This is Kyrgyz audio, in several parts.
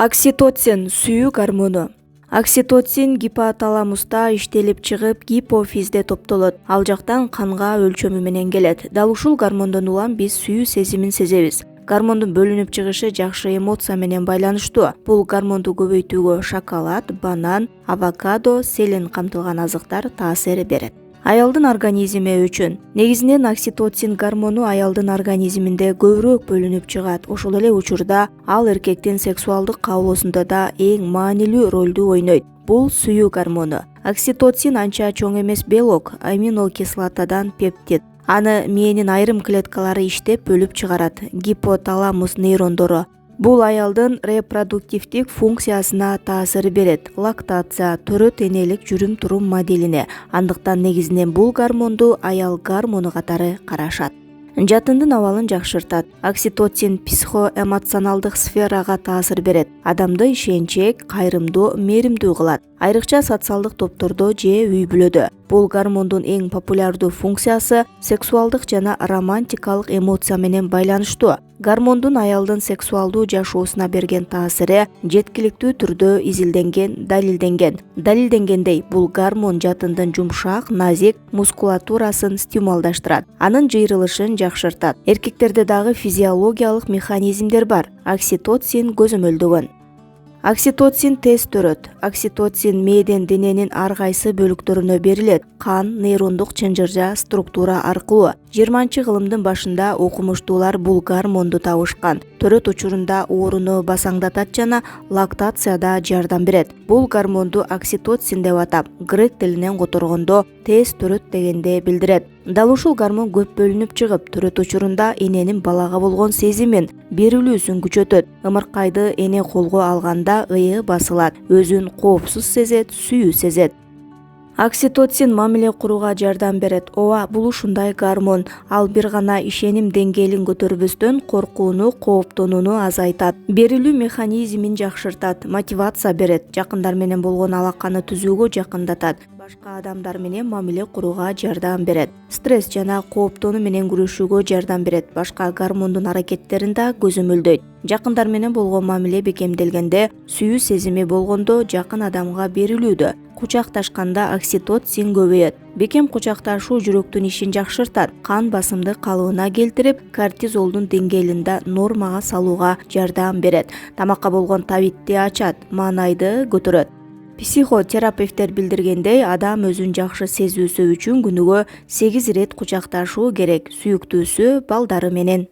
Окситоцин сүйүү гормону. Окситоцин гипоталамуста иштелип чыгып, гипофизде топтолот. Ал жактан канга өлчөмү менен келет. Дал ушул гормондон улам биз сүйүү сезимин сезебиз. Гормондун бөлүнүп чыгышы жакшы эмоция менен байланыштуу. Бул гормонду көбөйтүүгө шоколад, банан, авокадо, селен камтылган азыктар таасир берет. Аялдын организми үчүн негизинен окситоцин гормону аялдын организминде көбүрөөк бөлүнүп чыгат. Ошол эле учурда ал эркектин сексуалдык каалоосунда да эң маанилүү ролду ойнойт. Бул сүйүү гормону. Окситоцин анча чоң эмес белок, аминокислотадан пептид. Аны мээнин айрым клеткалары иштеп бөлүп чыгарат. Гипоталамус нейрондору. Бул аялдын репродуктивдик функциясына таасир берет. Лактация, төрөт энелик жүрүм-турум моделине. Андыктан негизинен бул гормонду аял гормону катары карашат. Жатындын абалын жакшыртат. Окситоцин психоэмоционалдык сферага таасир берет. Адамды ишенчек, кайрымдуу, мээримдүү кылат. Айрыкча социалдык топтордо же үй-бүлөдө. Бул гормондун эң популярдуу функциясы сексуалдык жана романтикалык эмоция менен байланыштуу. Гормондун аялдын сексуалдуу жашоосуна берген таасири жеткиликтүү түрдө далилденген. Далилденгендей, бул гормон жатындын жумшак, назик мускулатурасын стимулдаштырат, анын жыйрылышын жакшыртат. Эркектерде дагы физиологиялык механизмдер бар. Окситоцин көзөмөлдөгөн. Окситоцин тез төрөт. Окситоцин мээден дененин ар кайсы бөлүктөрүнө берилет. Кан, нейрондук чынжыржа структура аркылуу. 20-кылымдын башында окумуштуулар бул гормонду табышкан. Төрөт учурунда ооруну басаңдатат жана лактацияда жардам берет. Бул гормонду окситоцин деп атап, грек тилинен которгондо тез төрөт дегенди билдирет. Дал ушул гормон көп бөлүнүп чыгып, төрөт учурунда эненин балага болгон сезимин, берилүүсүн күчөтөт. Ымыркайды эне колго алганда ыйы басылат, өзүн коопсуз сезет, сүйүү сезет. Окситоцин мамиле курууга жардам берет. Ооба, бул ушундай гормон. Ал бир гана ишеним деңгээлин көтөрбөстөн коркууну, кооптонууну азайтат. Берилүү механизмин жакшыртат, мотивация берет, жакындар менен болгон алаканы түзүүгө жакындатат, башка адамдар менен мамиле курууга жардам берет. Стресс жана кооптонуу менен күрөшүүгө жардам берет, башка гормондун аракеттерин да көзөмөлдөйт. Жакындар менен болгон мамиле бекемделгенде, сүйүү сезими болгондо, жакын адамга берилүүдө, кучакташканда окситоцин көбөйөт. Бекем кучакташуу жүрөктүн ишин жакшыртат, кан басымды калыбына келтирип, кортизолдун деңгээлин да нормага салууга жардам берет. Тамакка болгон табитти ачат, маанайды көтөрөт. Психотерапевттер билдиргендей, адам өзүн жакшы сезүүсү үчүн күнүгө 8 ирет кучакташуу керек, сүйүктүүсү, балдары менен.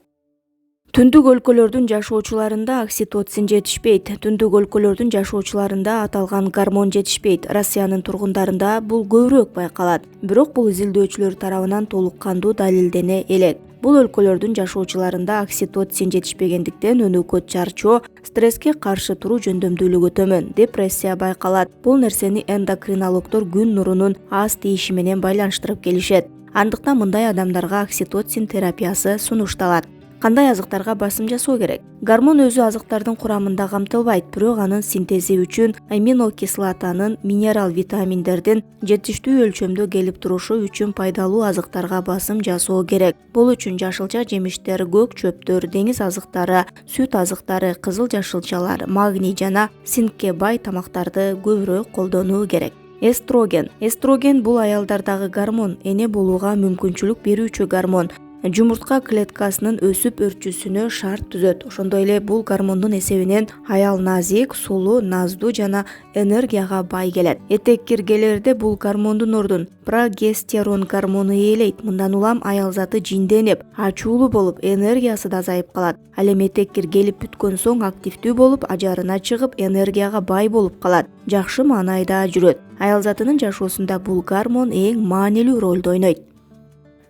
Түндүк өлкөлөрдүн жашоочуларында окситоцин жетишпейт. Түндүк өлкөлөрдүн жашоочуларында аталган гормон жетишпейт. Россиянын тургундарында бул көбүрөөк байкалат. Бирок бул изилдөөчүлөр тарабынан толук кандуу далилдене элек. Бул өлкөлөрдүн жашоочуларында окситоцин жетишпегендиктен өнөкөт чарчоо, стресске каршы туруу жөндөмдүүлүгү төмөн, депрессия байкалат. Бул нерсени эндокринологдор күн нурунун аз тийиши менен байланыштырып келишет. Андыктан мындай адамдарга окситоцин терапиясы сунушталат. Кандай азыктарга басым жасоо керек? Гормон өзү азыктардын курамында камтылбайт, бирок анын синтези үчүн аминокислотанын, минерал витаминдердин жетиштүү өлчөмдө келип турушу үчүн пайдалуу азыктарга басым жасоо керек. Бул үчүн жашылча жемиштер, көк чөптөр, деңиз азыктары, сүт азыктары, кызыл жашылчалар, магний жана цинкке бай тамактарды көбүрөөк колдонуу керек. Эстроген. Эстроген бул аялдардагы гормон, эне болууга мүмкүнчүлүк берүүчү гормон. Жумуртка клеткасынын өсүп өрчүүсүнө шарт түзөт. Ошондой эле бул гормондун эсебинен аял назик, сулуу, наздуу жана энергияга бай келет. Этек киргелерде бул гормондун ордун прогестерон гормону ээлейт. Мындан улам аял заты жинденип, ачуулуу болуп, энергиясы да азайып калат. Ал эми этек киргелип бүткөн соң активдүү болуп, ажарына чыгып, энергияга бай болуп калат. Жакшы маанайда жүрөт. Аял затынын жашоосунда бул гормон эң маанилүү ролду ойнойт.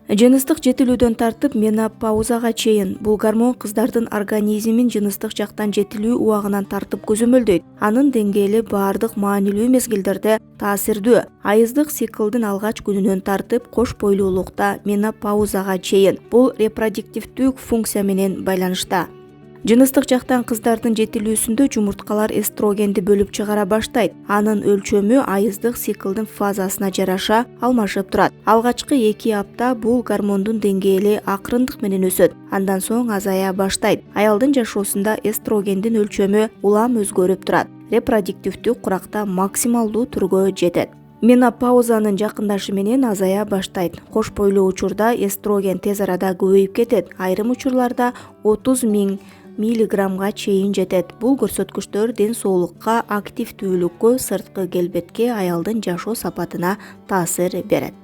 Жыныстык жетилүүдөн тартып менопаузага чейин бул гормон кыздардын организмин жыныстык жактан жетилүү убагынан тартып көзөмөлдөйт. Анын деңгээли баардык маанилүү мезгилдерде таасирдүү. Айыздык циклдын алгач күнүнөн тартып кош бойлуулукта менопаузага чейин бул репродуктивдүү функция менен байланышта. Жыныстык жактан кыздардын жетилүүсүндө жумурткалар эстрогенди бөлүп чыгара баштайт. Анын өлчөмү айыздык циклдын фазасына жараша алмашып турат. Алгачкы 2 апта бул гормондун деңгээли акырындык менен өсөт. Андан соң азая баштайт. Аялдын жашоосунда эстрогендин өлчөмү улам өзгөрүп турат. Репродуктивдүү куракта максималдуу түргө жетет. Менопаузанын жакындашы менен азая баштайт. Кош бойлуу учурда эстроген тез арада көбөйүп кетет. Айрым учурларда 30 000 миллиграммга чейин жетет. Бул көрсөткүчтөр ден соолукка, активдүүлүккө, сырткы келбетке, аялдын жашоо сапатына таасир берет.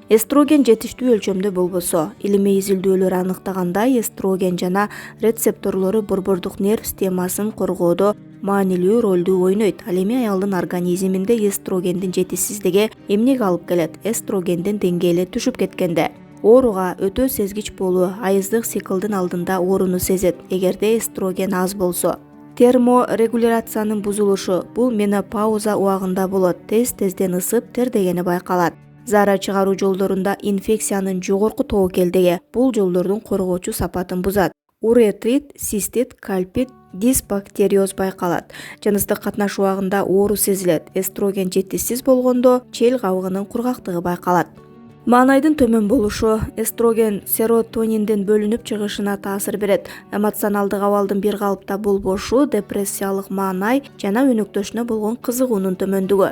Эстроген жетиштүү өлчөмдө болбосо, илимий изилдөөлөр аныктагандай, эстроген жана рецепторлору борбордук нерв системасын коргоодо маанилүү ролду ойнойт. Ал эми аялдын организминде эстрогендин жетишсиздиги эмнеге алып келет? Эстрогендин деңгээли түшүп кеткенде. Ооруга өтө сезгич болуу айыздык циклдын алдында ооруну сезет, эгерде эстроген аз болсо. Терморегуляциянын бузулушу бул менопауза убагында болот. Тез-тезден ысып, тердегени байкалат. Заара чыгаруу жолдорунда инфекциянын жогорку тобокелдиги бул жолдордун коргоочу сапатын бузат. Уретрит, цистит, кальпит, дисбактериоз байкалат. Жыныстык катнаш убагында оору сезилет. Эстроген жетишсиз болгондо чел кабыгынын кургактыгы байкалат. Маанайдын төмөн болушу эстроген серотониндин бөлүнүп чыгышына таасир берет. Эмоционалдык абалдын бир калыпта болбошу, депрессиялык маанай жана өнөктөшүнө болгон кызыгуунун төмөндүгү.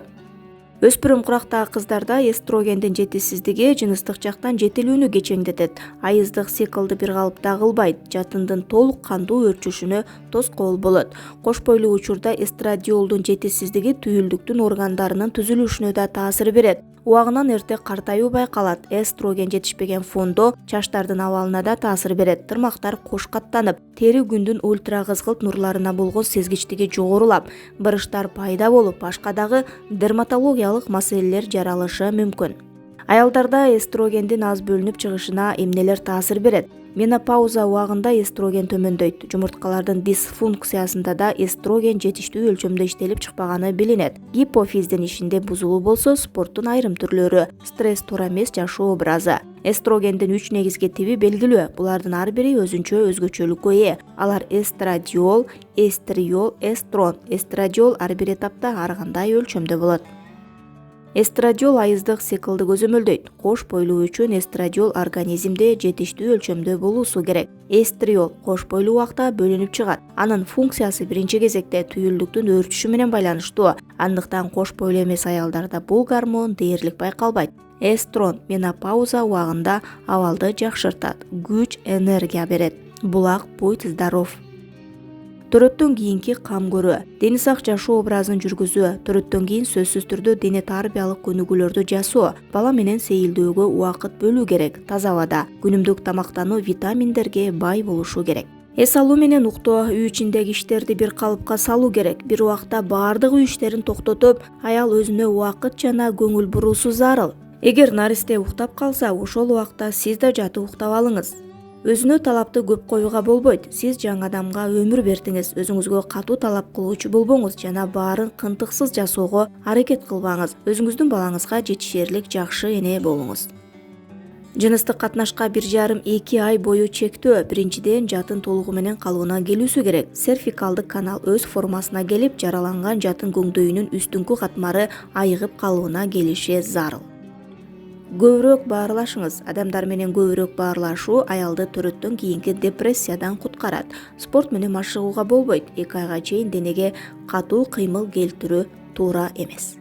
Өспүрүм курактагы кыздарда эстрогендин жетишсиздиги жыныстык жактан жетилүүнү кечеңдетет. Айыздык циклды бир калыпта кылбайт, жатындын толук кандуу өрчүшүнө тоскоол болот. Кош бойлуу учурда эстрадиолдун жетишсиздиги түйүлдүктүн органдарынын түзүлүшүнө да таасир берет. Убагынан эрте картаюу байкалат. Эстроген жетишпеген фондо чачтардын абалына да таасир берет. Тырмактар кош каттанып, тери күндүн ультра кызгылт нурларына болгон сезгичтиги жогорулап, бырыштар пайда болуп, башка дагы дерматологиялык маселелер жаралышы мүмкүн. Аялдарда эстрогендин аз бөлүнүп чыгышына эмнелер таасир берет? Менопауза убагында эстроген төмөндөйт. Жумурткалардын дисфункциясында да эстроген жетиштүү өлчөмдө иштелип чыкпаганы билинет. Гипофиздин ишинде бузулуу болсо, спорттун айрым түрлөрү, стресс туура эмес жашоо образы. Эстрогендин 3 негизги тиби белгилүү. Булардын ар бири өзүнчө өзгөчөлүккө ээ. Алар эстрадиол, эстриол, эстрон. Эстрадиол ар бир этапта ар кандай өлчөмдө болот. Эстрадиол айыздык циклды көзөмөлдөйт. Кош бойлуу үчүн эстрадиол организмде жетиштүү өлчөмдө болуусу керек. Эстриол кош бойлуу убакта бөлүнүп чыгат. Анын функциясы биринчи кезекте түйүлдүктүн өрчүшү менен байланыштуу. Андыктан кош бойлуу эмес аялдарда бул гормон дээрлик байкалбайт. Эстрон менопауза убагында абалды жакшыртат, күч, энергия берет. Булак, будь здоров. Төрөттөн кийинки кам көрүү, дени сак жашоо образын жүргүзүү, төрөттөн кийин сөзсүз түрдө дене тарбиялык көнүгүүлөрдү жасоо, бала менен сейилдөөгө убакыт бөлүү керек, таза абада, күнүмдүк тамактануу витаминдерге бай болушу керек. Эс алуу менен уктоо, үй ичиндеги иштерди бир калыпка салуу керек. Бир убакта баардык үй иштерин токтотуп, аял өзүнө убакыт жана көңүл буруусу зарыл. Эгер наристе уктап калса, ошол убакта сиз да жатып уктап алыңыз. Өзүнө талапты көп коюуга болбойт. Сиз жаңы адамга өмүр бердиңиз, өзүңүзгө катуу талап кылуучу болбоңуз жана баарын кынтыксыз жасоого аракет кылбаңыз. Өзүңүздүн балаңызга жетишерлик жакшы эне болуңуз. Жыныстык катнашка 1,5-2 ай бою чектөө. Биринчиден, жатын толугу менен калыбына келүүсү керек. Серфикалдык канал өз формасына келип, жараланган жатын көңдөйүнүн үстүңкү катмары айыгып калыбына келиши зарыл. Көбүрөөк баарлашыңыз. Адамдар менен көбүрөөк баарлашуу аялды төрөттөн кийинки депрессиядан куткарат. Спорт менен машыгууга болбойт. 2 айга чейин денеге катуу кыймыл келтирүү туура эмес.